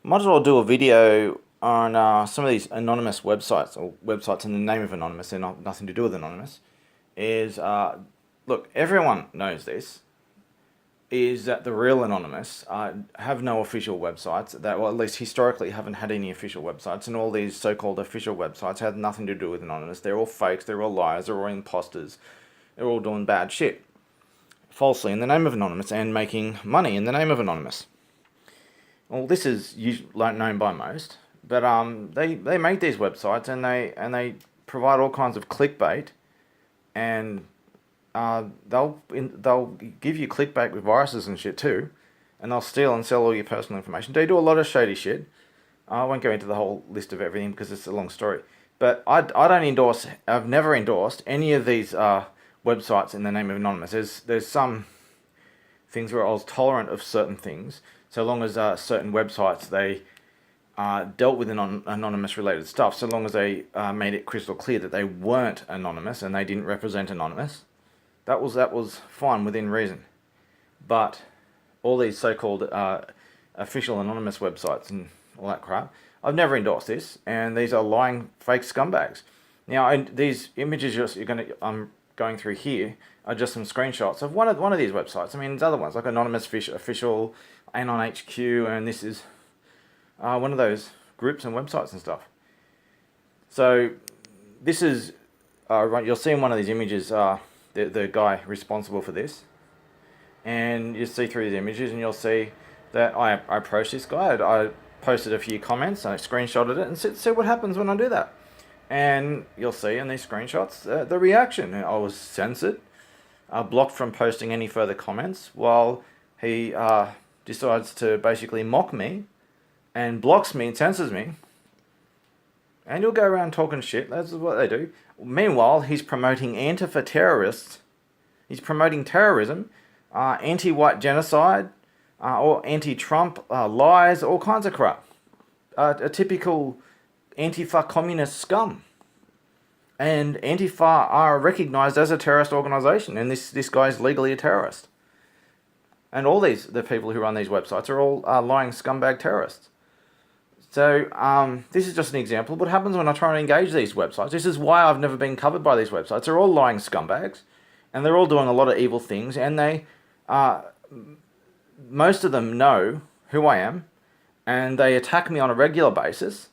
Might as well do a video on some of these anonymous websites, or websites in the name of anonymous. They're not nothing to do with anonymous. Is Look, everyone knows this. Is that the real anonymous have no official websites? That, well, at least historically, haven't had any official websites, and all these so-called official websites have nothing to do with anonymous. They're all fakes. They're all liars. They're all imposters. They're all doing bad shit, falsely in the name of anonymous, and making money in the name of anonymous. Well, this is known by most, but they make these websites, and they provide all kinds of clickbait, and they'll give you clickbait with viruses and shit too, and they'll steal and sell all your personal information. They do a lot of shady shit. I won't go into the whole list of everything because it's a long story. But I don't endorse. I've never endorsed any of these websites in the name of anonymous. There's some things where I was tolerant of certain things, so long as certain websites they dealt with anonymous related stuff, so long as they made it crystal clear that they weren't anonymous and they didn't represent anonymous. That was fine within reason. But all these so-called official anonymous websites and all that crap, I've never endorsed this, and these are lying fake scumbags. Now, and these images I'm going through here are just some screenshots of one of these websites. I mean, there's other ones like Anonymous Fish Official, Anon HQ, and this is one of those groups and websites and stuff. So this is right. You'll see in one of these images the guy responsible for this, and you see through the images, and you'll see that I approached this guy. I posted a few comments, I screenshotted it, and see what happens when I do that. And you'll see in these screenshots the reaction. I was censored, blocked from posting any further comments, while he decides to basically mock me and blocks me and censors me. And you'll go around talking shit. That's what they do. Meanwhile, he's promoting Antifa terrorists. He's promoting terrorism, anti-white genocide, or anti-Trump lies, all kinds of crap. A typical Antifa communist scum. And Antifa are recognised as a terrorist organisation, and this guy is legally a terrorist. And all the people who run these websites are all lying scumbag terrorists. So this is just an example of what happens when I try and engage these websites. This is why I've never been covered by these websites. They're all lying scumbags, and they're all doing a lot of evil things, and they, most of them know who I am, and they attack me on a regular basis,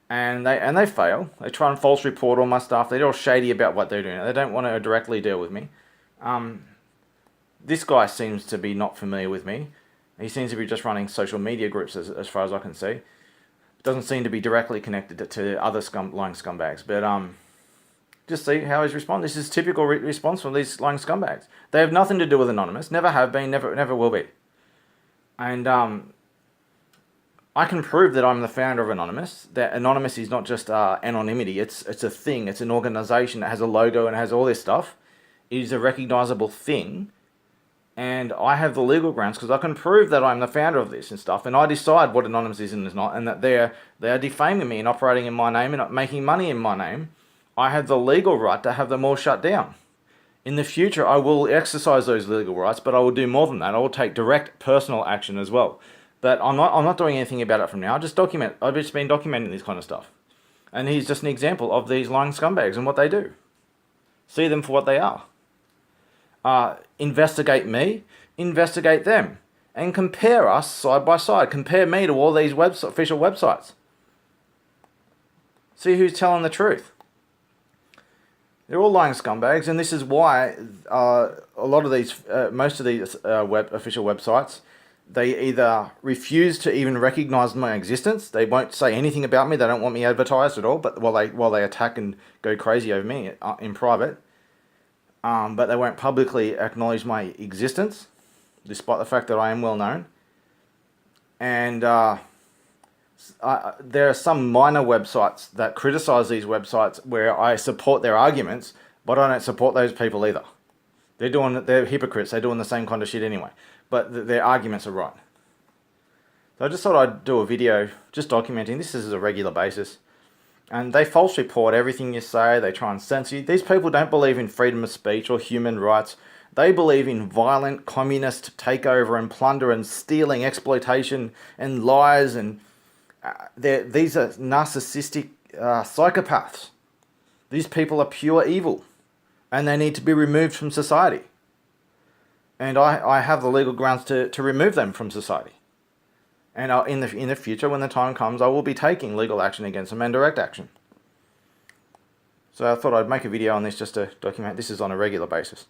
and they fail. They try and false report all my stuff. They're all shady about what they're doing. They don't want to directly deal with me. This guy seems to be not familiar with me. He seems to be just running social media groups as far as I can see. Doesn't seem to be directly connected to other lying scumbags. But just see how he's responding. This is typical response from these lying scumbags. They have nothing to do with Anonymous. Never have been. Never will be. And I can prove that I'm the founder of Anonymous. That Anonymous is not just anonymity. It's a thing. It's an organization that has a logo and has all this stuff. It is a recognizable thing. And I have the legal grounds because I can prove that I'm the founder of this and stuff, and I decide what Anonymous is and is not, and that they are defaming me and operating in my name and making money in my name. I have the legal right to have them all shut down. In the future, I will exercise those legal rights, but I will do more than that. I will take direct personal action as well. But I'm not doing anything about it from now. I've just been documenting this kind of stuff, and he's just an example of these lying scumbags and what they do. See them for what they are. Investigate me, investigate them, and compare us side by side. Compare me to all these official websites. See who's telling the truth. They're all lying scumbags, and this is why a lot of these, most of these official websites, they either refuse to even recognise my existence. They won't say anything about me. They don't want me advertised at all. But while they attack and go crazy over me in private. But they won't publicly acknowledge my existence, despite the fact that I am well known. And there are some minor websites that criticize these websites where I support their arguments, but I don't support those people either. They're hypocrites. They're doing the same kind of shit anyway, but their arguments are right. So I just thought I'd do a video just documenting this as a regular basis. And they false report everything you say. They try and censor you. These people don't believe in freedom of speech or human rights. They believe in violent communist takeover and plunder and stealing, exploitation and lies, and these are narcissistic psychopaths. These people are pure evil, and they need to be removed from society. And I have the legal grounds to remove them from society. And in the future, when the time comes, I will be taking legal action against them and direct action. So I thought I'd make a video on this just to document this is on a regular basis.